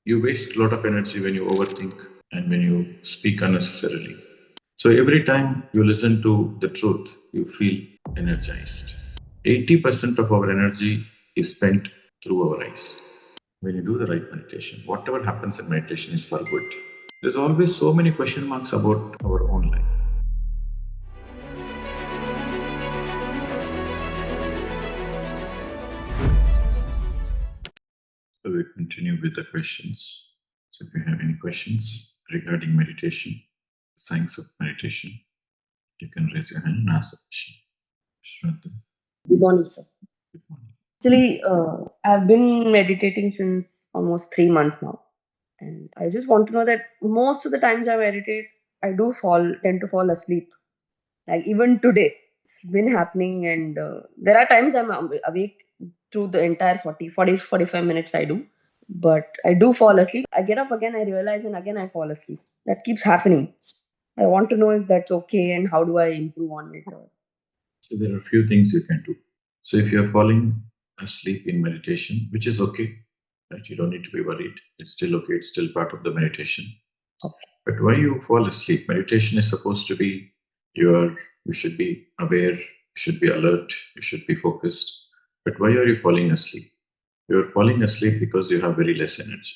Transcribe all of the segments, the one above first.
You waste a lot of energy when you overthink and when you speak unnecessarily. So every time you listen to the truth, you feel energized. 80% of our energy is spent through our eyes. When you do the right meditation, whatever happens in meditation is for good. There's always so many question marks about our own life. So we continue with the questions. So if you have any questions regarding meditation, science of meditation, you can raise your hand and ask the question. Shraddha, Good morning, sir. good morning. Actually, I've been meditating since almost 3 months now. And I just want to know that most of the times I meditate, I tend to fall asleep. Like even today, it's been happening. And there are times I'm awake through the entire 45 minutes I do. But I do fall asleep. I get up again, I realize, and again I fall asleep. That keeps happening. I want to know if that's okay and how do I improve on it. So there are a few things you can do. So if you're falling asleep in meditation, which is okay, right? You don't need to be worried. It's still okay. It's still part of the meditation. Okay. But why you fall asleep? Meditation is supposed to be you should be aware, you should be alert, you should be focused. But why are you falling asleep? You're falling asleep because you have very less energy.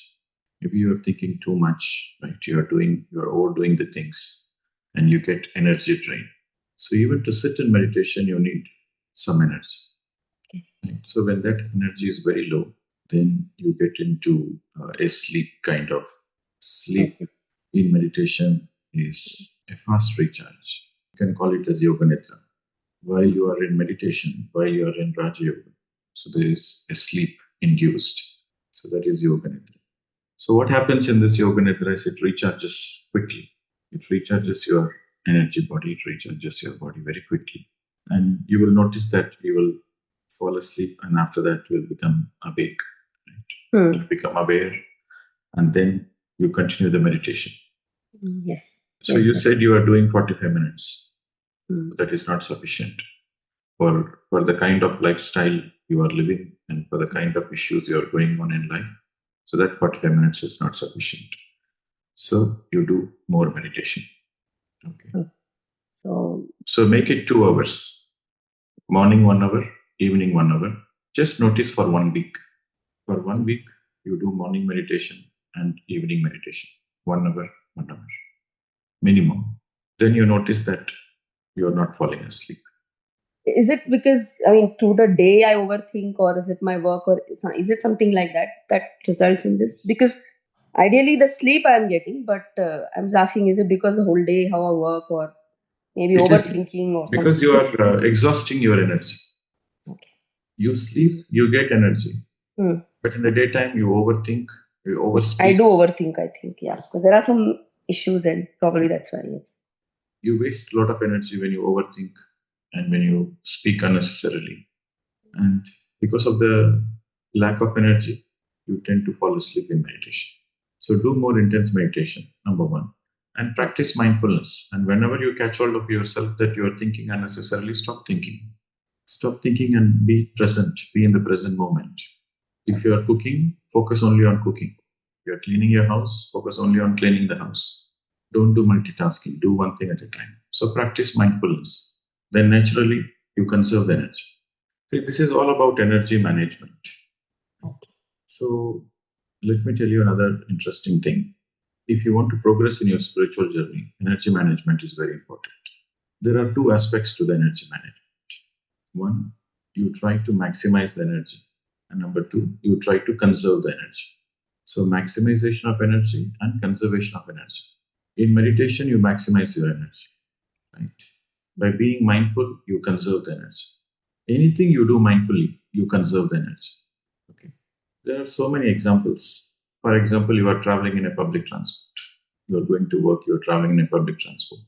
Maybe you're thinking too much, right? You're overdoing the things and you get energy drain. So even to sit in meditation, you need some energy. Okay. Right? So when that energy is very low, then you get into a sleep kind of sleep. Okay. In meditation is a fast recharge. You can call it as yoga nidra. While you are in meditation, while you are in Raja Yoga, so there is a sleep induced. So that is yoga nidra. So what happens in this yoga nidra is it recharges quickly. It recharges your energy body, it recharges your body very quickly. And you will notice that you will fall asleep and after that you will become awake. Right? You become aware and then you continue the meditation. Yes. So Yes, you sir. said you are doing 45 minutes. Mm. That is not sufficient for the kind of lifestyle you are living and for the kind of issues you are going on in life. So that 45 minutes is not sufficient. So you do more meditation. Okay. So make it 2 hours. Morning 1 hour, evening 1 hour. Just notice for 1 week. For 1 week, you do morning meditation and evening meditation. 1 hour, 1 hour. Minimum. Then you notice that you're not falling asleep. is it because through the day I overthink, or is it my work, or is it something like that results in this? Because ideally the sleep I'm getting, but I'm just asking, is it because the whole day how I work, or maybe It is overthinking or because something? you are exhausting your energy. Okay. You sleep, you get energy. Hmm. But in the daytime, you overthink, you I overspeak, do overthink, I think, yeah, because there are some issues, and probably that's why. Yes. you waste a lot of energy when you overthink and when you speak unnecessarily. And because of the lack of energy, you tend to fall asleep in meditation. So do more intense meditation, number one. And practice mindfulness. And whenever you catch hold of yourself that you are thinking unnecessarily, stop thinking. Stop thinking and be present, be in the present moment. If you are cooking, focus only on cooking. If you are cleaning your house, focus only on cleaning the house. Don't do multitasking, do one thing at a time. So practice mindfulness. Then naturally, you conserve the energy. See, this is all about energy management. Okay. So let me tell you another interesting thing. If you want to progress in your spiritual journey, energy management is very important. There are two aspects to the energy management. One, you try to maximize the energy. And number two, you try to conserve the energy. So, maximization of energy and conservation of energy. In meditation, you maximize your energy, right? By being mindful, you conserve the energy. Anything you do mindfully, you conserve the energy. Okay. There are so many examples. For example, you are traveling in a public transport. You are going to work, you are traveling in a public transport.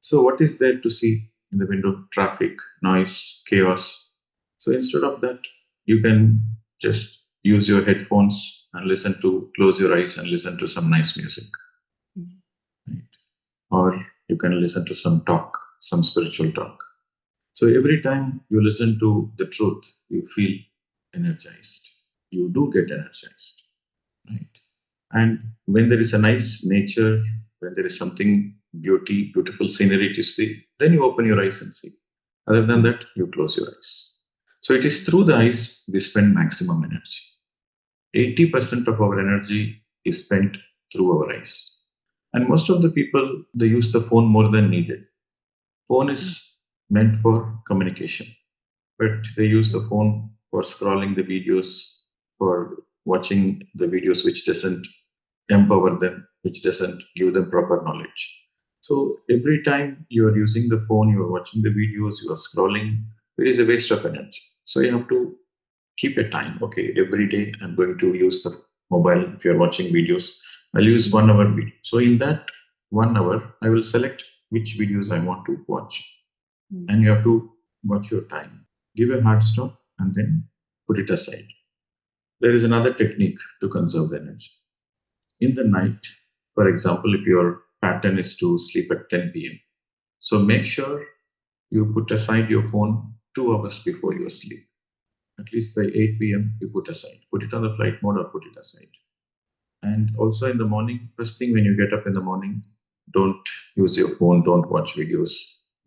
So, what is there to see in the window? Traffic, noise, chaos. So, instead of that, you can just use your headphones and close your eyes and listen to some nice music. Mhm. Right? Or you can listen to some talk, some spiritual talk. So, every time you listen to the truth, you feel energized. You do get energized, right? And when there is a nice nature, when there is something beautiful scenery to see, then you open your eyes and see. Other than that, you close your eyes. So it is through the eyes we spend maximum energy. 80% of our energy is spent through our eyes. And most of the people, they use the phone more than needed. Phone is meant for communication, but they use the phone for scrolling the videos, for watching the videos which doesn't empower them, which doesn't give them proper knowledge. So every time you are using the phone, you are watching the videos, you are scrolling, it is a waste of energy. So you have to keep a time. Okay, every day I'm going to use the mobile. If you're watching videos, I'll use 1 hour video. So in that 1 hour, I will select which videos I want to watch. And you have to watch your time. Give a hard stop and then put it aside. There is another technique to conserve the energy. In the night, for example, if your pattern is to sleep at 10 p.m., so make sure you put aside your phone 2 hours before you sleep. At least by 8 p.m., you put aside. Put it on the flight mode or put it aside. And also in the morning, first thing when you get up in the morning, don't use your phone, don't watch videos,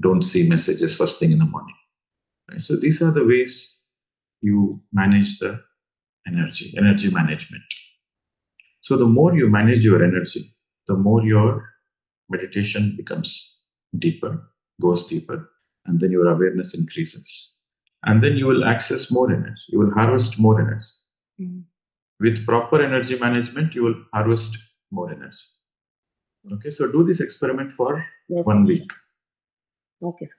don't see messages first thing in the morning. Right? So these are the ways you manage the energy management. So the more you manage your energy, the more your meditation becomes deeper, goes deeper, and then your awareness increases. And then you will access more energy, you will harvest more energy. With proper energy management, you will harvest more energy. Okay, so do this experiment for Yes. 1 week. Okay, sir.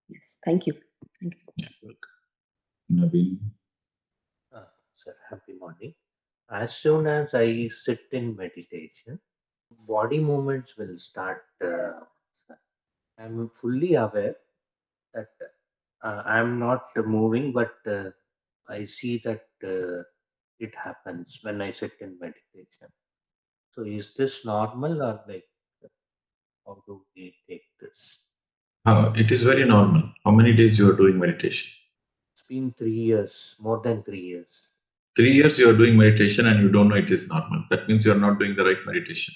Yes. Thank you. Thank you. Yeah, welcome. Naveen. Sir, happy morning. As soon as I sit in meditation, body movements will start. I'm fully aware that I'm not moving, but I see that it happens when I sit in meditation. So, is this normal or like how do we take this? It is very normal. How many days you are doing meditation? It's been 3 years, more than 3 years. 3 years you are doing meditation and you don't know it is normal. That means you are not doing the right meditation.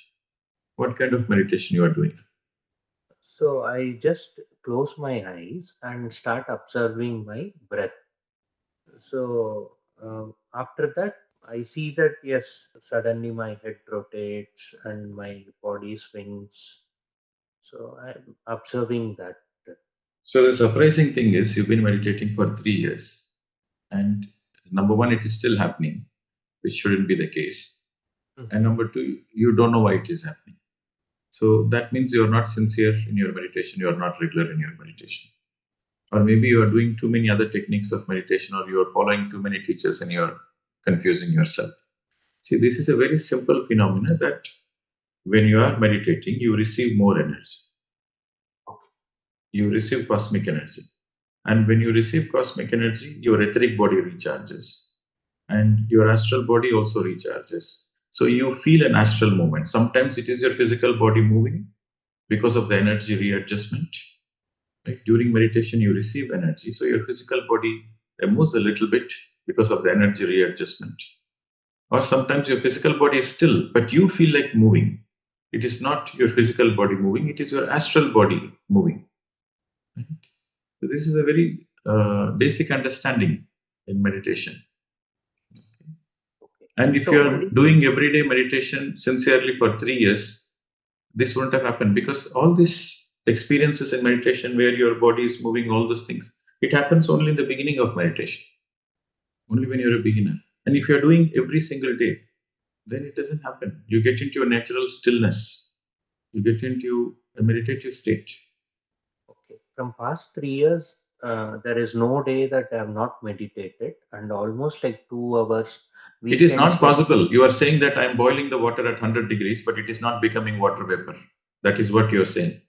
What kind of meditation you are doing? So I just close my eyes and start observing my breath. So after that, I see that yes, suddenly my head rotates and my body swings. So I'm observing that. So the surprising thing is you've been meditating for 3 years, and number one, it is still happening, which shouldn't be the case. And number two, you don't know why it is happening. So that means you are not sincere in your meditation, you are not regular in your meditation. Or maybe you are doing too many other techniques of meditation, or you are following too many teachers and you are confusing yourself. See, this is a very simple phenomena that when you are meditating, you receive more energy. You receive cosmic energy. And when you receive cosmic energy, your etheric body recharges and your astral body also recharges. So you feel an astral movement. Sometimes it is your physical body moving because of the energy readjustment. Right? During meditation, you receive energy. So your physical body moves a little bit because of the energy readjustment. Or sometimes your physical body is still, but you feel like moving. It is not your physical body moving, it is your astral body moving. Right? So this is a very basic understanding in meditation. And if So you are doing everyday meditation sincerely for 3 years, this wouldn't have happened because all these experiences in meditation where your body is moving, all those things, it happens only in the beginning of meditation, only when you're a beginner. And if you're doing every single day, then it doesn't happen. You get into a natural stillness, you get into a meditative state. okay, from past 3 years, there is no day that I have not meditated, and almost like 2 hours. It is Weekends, not like possible. You are saying that I'm boiling the water at 100 degrees, but it is not becoming water vapor. That is what you're saying.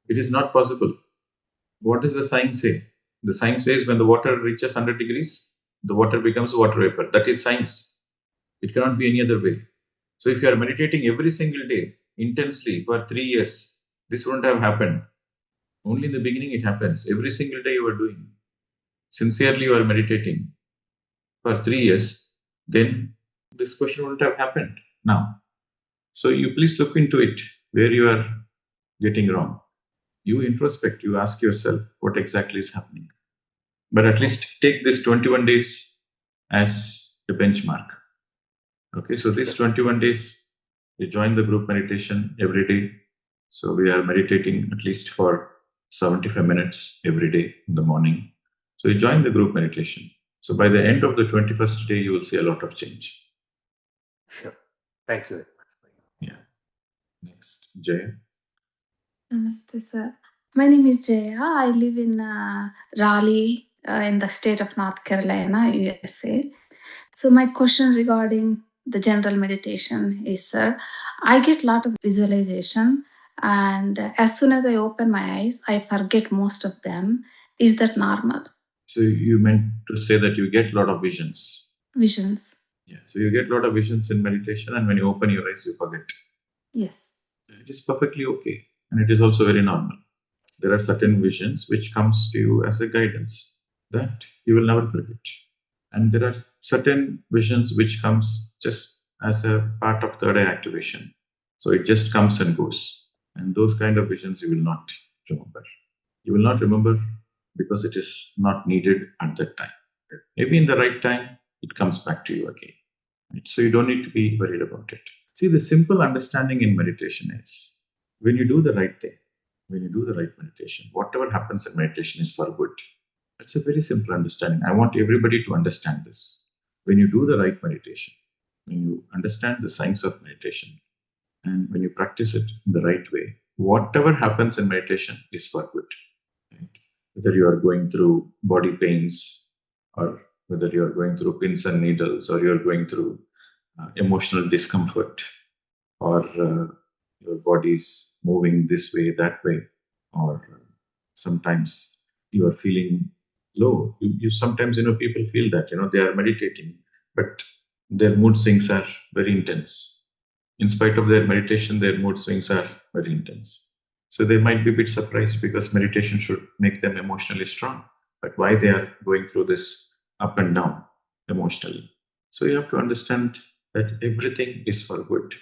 It is not possible. What does the science say? The science says when the water reaches 100 degrees, the water becomes water vapor. That is science. It cannot be any other way. So if you are meditating every single day intensely for 3 years, this wouldn't have happened. Only in the beginning it happens. Every single day you are doing. Sincerely you are meditating for 3 years, then this question wouldn't have happened now. So you please look into it where you are getting wrong. You introspect, you ask yourself what exactly is happening. But at least take this 21 days as a benchmark. Okay, so these 21 days, you join the group meditation every day. So we are meditating at least for 75 minutes every day in the morning. So you join the group meditation. So by the end of the 21st day, you will see a lot of change. Sure. Thank you very much. Yeah. Next, Jaya. Namaste, sir. My name is Jaya. I live in Raleigh, in the state of North Carolina, USA. So my question regarding the general meditation is, sir, I get a lot of visualization, and as soon as I open my eyes, I forget most of them. Is that normal? So you meant to say that you get a lot of visions. Visions. Yeah. So you get a lot of visions in meditation, and when you open your eyes, you forget. Yes. It is perfectly okay, and it is also very normal. There are certain visions which comes to you as a guidance that you will never forget, and there are certain visions which comes just as a part of third eye activation. So it just comes and goes, and those kind of visions you will not remember. You will not remember because it is not needed at that time. Maybe in the right time it comes back to you again. Right? So you don't need to be worried about it. See, the simple understanding in meditation is when you do the right thing, when you do the right meditation, whatever happens in meditation is for good. That's a very simple understanding. I want everybody to understand this. When you do the right meditation, when you understand the science of meditation, and when you practice it in the right way, whatever happens in meditation is for good. Right? Whether you are going through body pains, or whether you are going through pins and needles, or you are going through emotional discomfort, or your body's moving this way, that way, or sometimes you are feeling low. You sometimes, people feel that, they are meditating, but their mood swings are very intense. In spite of their meditation, their mood swings are very intense. So they might be a bit surprised because meditation should make them emotionally strong. But why they are going through this up and down emotionally? So you have to understand that everything is for good,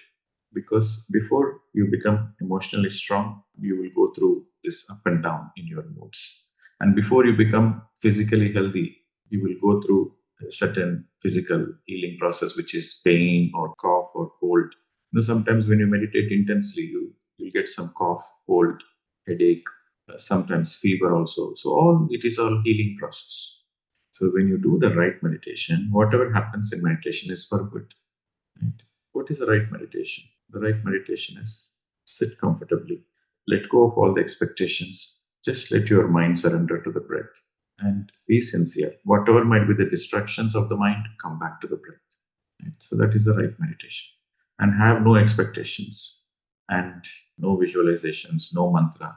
because before you become emotionally strong, you will go through this up and down in your moods. And before you become physically healthy, you will go through a certain physical healing process, which is pain or cough or cold. Sometimes when you meditate intensely, you get some cough, cold, headache, sometimes fever also. So all it is all healing process. So when you do the right meditation, whatever happens in meditation is for good. Right? What is the right meditation? The right meditation is sit comfortably, let go of all the expectations, just let your mind surrender to the breath and be sincere. Whatever might be the distractions of the mind, come back to the breath. Right? So that is the right meditation. And have no expectations and no visualizations, no mantra.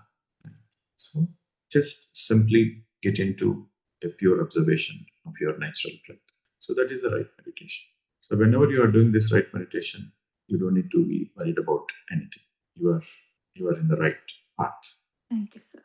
So just simply get into a pure observation of your natural breath. So that is the right meditation. So whenever you are doing this right meditation, you don't need to be worried about anything. You are in the right path. Thank you, sir.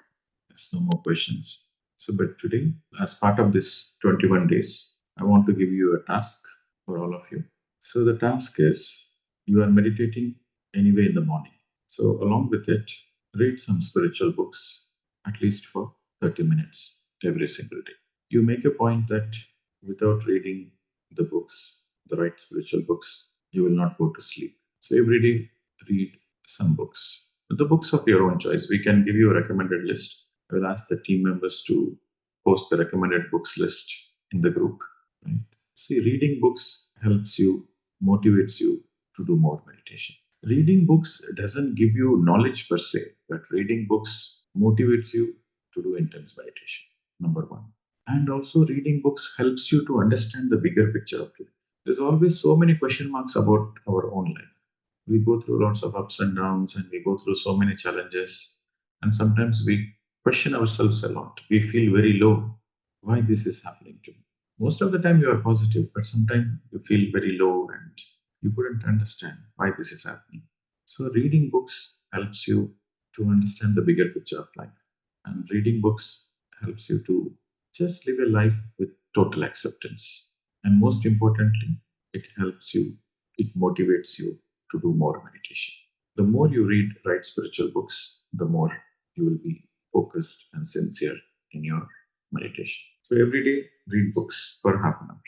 There's no more questions. So, but today, as part of this 21 days, I want to give you a task for all of you. So the task is you are meditating anyway in the morning. So along with it, read some spiritual books at least for 30 minutes every single day. You make a point that without reading the books, the right spiritual books, you will not go to sleep. So every day, read some books. The books of your own choice. We can give you a recommended list. I will ask the team members to post the recommended books list in the group. Right? See, reading books helps you, motivates you to do more meditation. Reading books doesn't give you knowledge per se, but reading books motivates you to do intense meditation. Number one. And also, reading books helps you to understand the bigger picture of life. There's always so many question marks about our own life. We go through lots of ups and downs, and we go through so many challenges. And sometimes we question ourselves a lot. We feel very low. Why this is happening to me? Most of the time you are positive, but sometimes you feel very low and you couldn't understand why this is happening. So reading books helps you to understand the bigger picture of life. And reading books helps you to just live a life with total acceptance. And most importantly, it helps you, it motivates you to do more meditation. The more you write spiritual books, the more you will be focused and sincere in your meditation. So every day, read books for half an hour.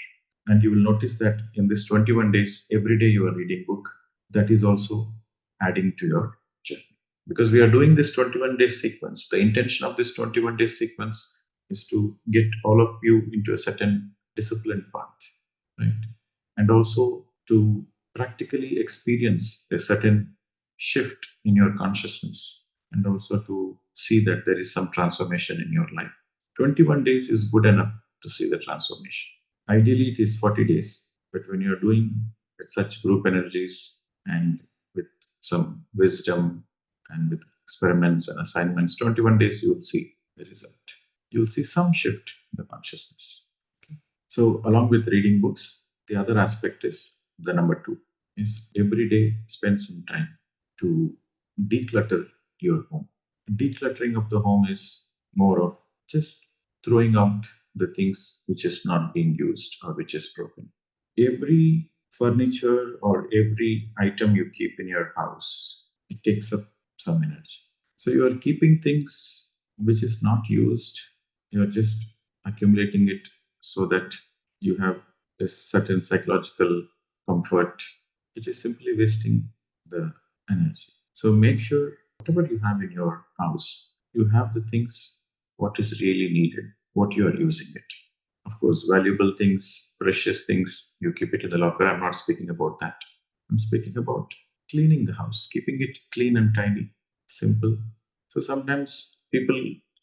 And you will notice that in this 21 days, every day you are reading book. That is also adding to your journey. Because we are doing this 21-day sequence. The intention of this 21-day sequence is to get all of you into a certain disciplined path, right? And also to practically experience a certain shift in your consciousness, and also to see that there is some transformation in your life. 21 days is good enough to see the transformation. Ideally, it is 40 days, but when you're doing with such group energies and with some wisdom and with experiments and assignments, 21 days you will see the result. You'll see some shift in the consciousness. Okay. So, along with reading books, the other aspect is the number two is every day spend some time to declutter your home. Decluttering of the home is more of just throwing out the things which is not being used or which is broken. Every furniture or every item you keep in your house, it takes up some energy. So you are keeping things which is not used, you are just accumulating it so that you have a certain psychological comfort. It is simply wasting the energy. So make sure whatever you have in your house, you have the things what is really needed, what you are using it. Of course, valuable things, precious things, you keep it in the locker. I'm not speaking about that. I'm speaking about cleaning the house, keeping it clean and tidy, simple. So sometimes people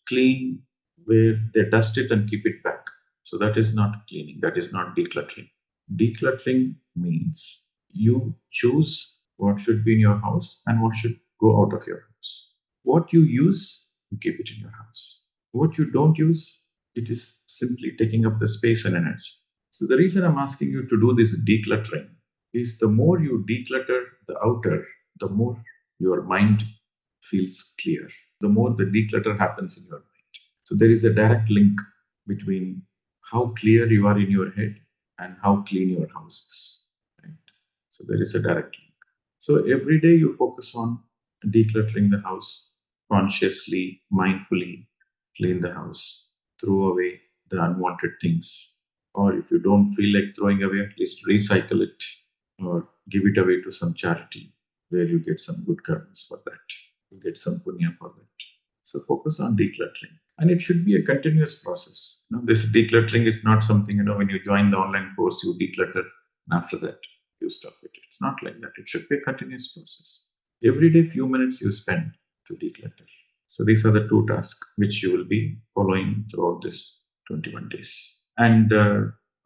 clean where they dust it and keep it back. So that is not cleaning, that is not decluttering. Decluttering means you choose what should be in your house and what should go out of your house. What you use, you keep it in your house. What you don't use, it is simply taking up the space and energy. So the reason I'm asking you to do this decluttering is the more you declutter the outer, the more your mind feels clear. The more the declutter happens in your mind. So there is a direct link between how clear you are in your head and how clean your house is. Right? So there is a direct link. So every day you focus on decluttering the house consciously, mindfully, clean the house, throw away the unwanted things. Or if you don't feel like throwing away, at least recycle it or give it away to some charity where you get some good karmas for that. You get some punya for that. So focus on decluttering. And it should be a continuous process. This decluttering is not something, when you join the online course, you declutter, and after that, you stop it. It's not like that. It should be a continuous process. Every day, few minutes you spend to declutter. So these are the two tasks which you will be following throughout this 21 days. And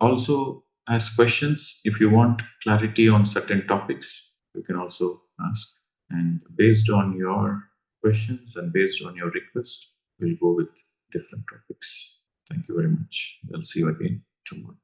also ask questions. If you want clarity on certain topics, you can also ask. And based on your questions and based on your request, we'll go with different topics. Thank you very much. We'll see you again tomorrow.